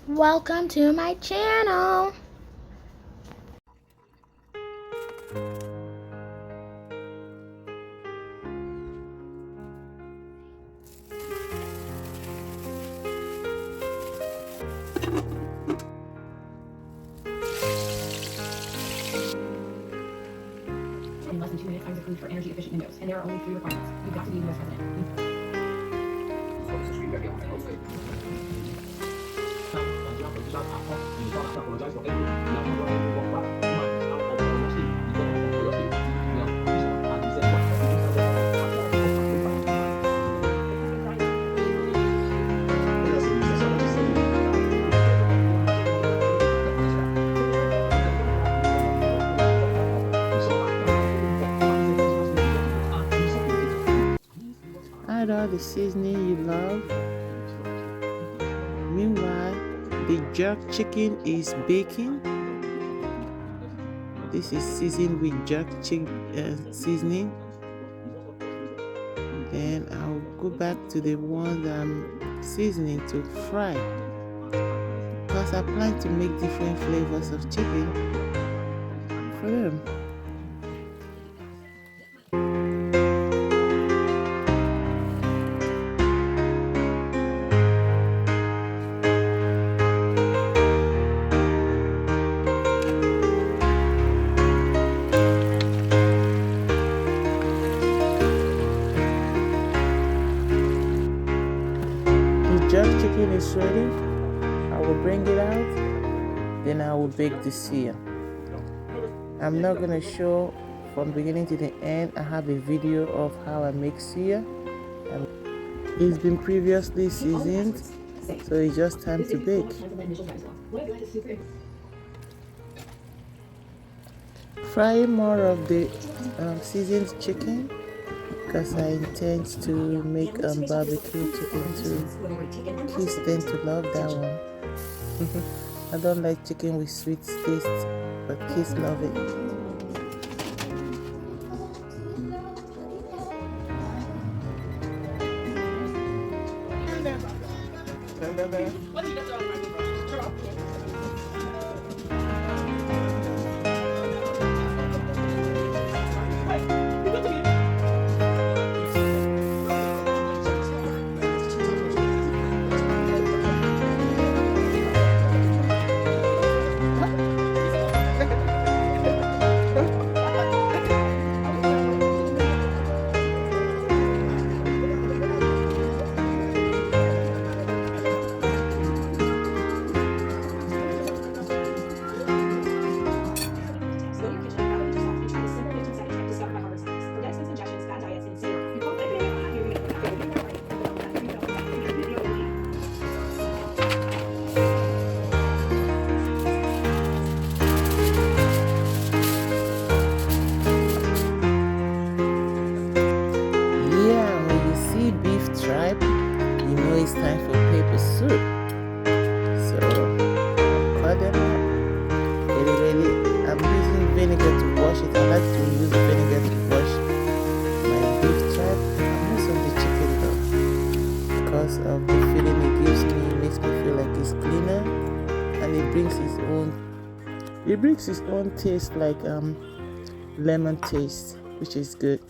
Welcome to my channel. In less than 2 minutes, I was approved for energy efficient windows, and there are only 3 requirements. You've got to be a U.S. resident. Add all the seasoning you love. Meanwhile, the jerk chicken is baking. This is seasoned with jerk chicken seasoning. Then I'll go back to the one I'm seasoning to fry, because I plan to make different flavors of chicken for them. Jerk chicken is ready. I will bring it out, then I will bake the suya. I'm not gonna show from beginning to the end. I have a video of how I make suya. It's been previously seasoned, so it's just time to bake. Frying more of the seasoned chicken, because I intend to make barbecue chicken too. Kids tend to love that one. I don't like chicken with sweet taste, but kids love it. It's time for pepper soup. So cut them up. Really, I'm using vinegar to wash it. I like to use vinegar to wash my beef tripe. I'm not on the chicken though, because of the feeling it gives me. It makes me feel like it's cleaner, and it brings its own taste, like lemon taste, which is good.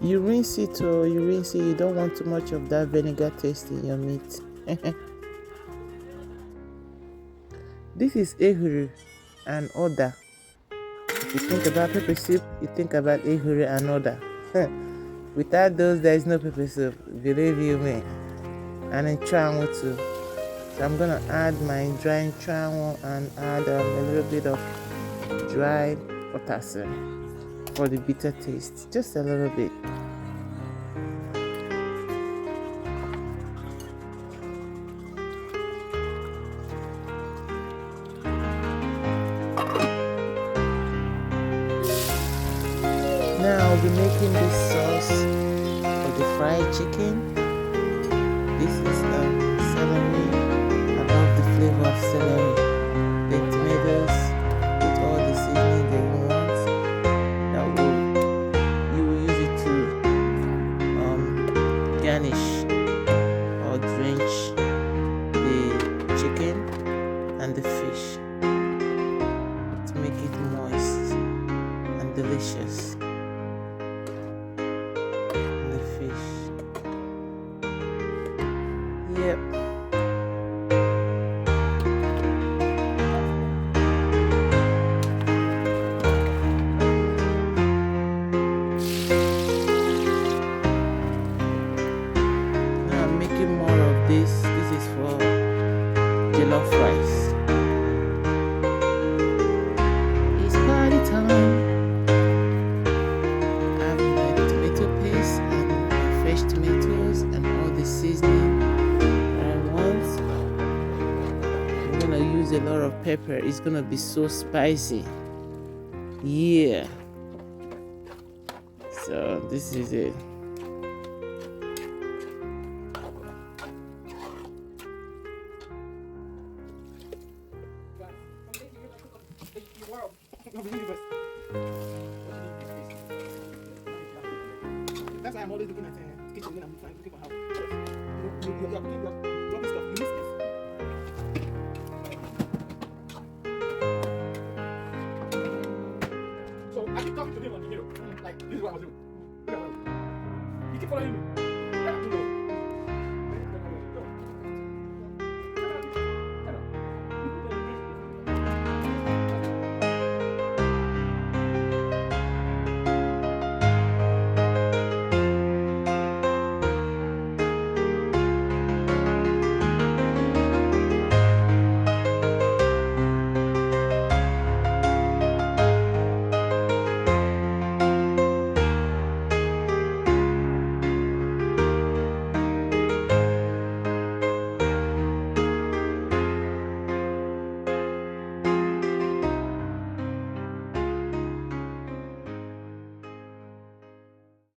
You rinse it, you don't want too much of that vinegar taste in your meat. This is ehuru and oda. If you think about pepper soup, you think about ehuru and oda. Without those, there is no pepper soup, believe you me. And in chanwo too. So I'm gonna add my dry chanwo and add a little bit of dried potassium for the bitter taste, just a little bit. Now I'll be making this sauce for the fried chicken. This is celery. I love the flavor of celery. The tomatoes, with all the seasoning they want. You will use it to garnish or drench the chicken and the fish to make it moist and delicious. And the fish. Yep. Now I'm making more of this. This is for jollof rice. It's party time. I have my tomato paste and my fresh tomatoes and all the seasoning I want. I'm gonna use a lot of pepper. It's gonna be so spicy. Yeah. So this is it. That's why I'm always looking at kitchen when I'm looking for help. You're cooking,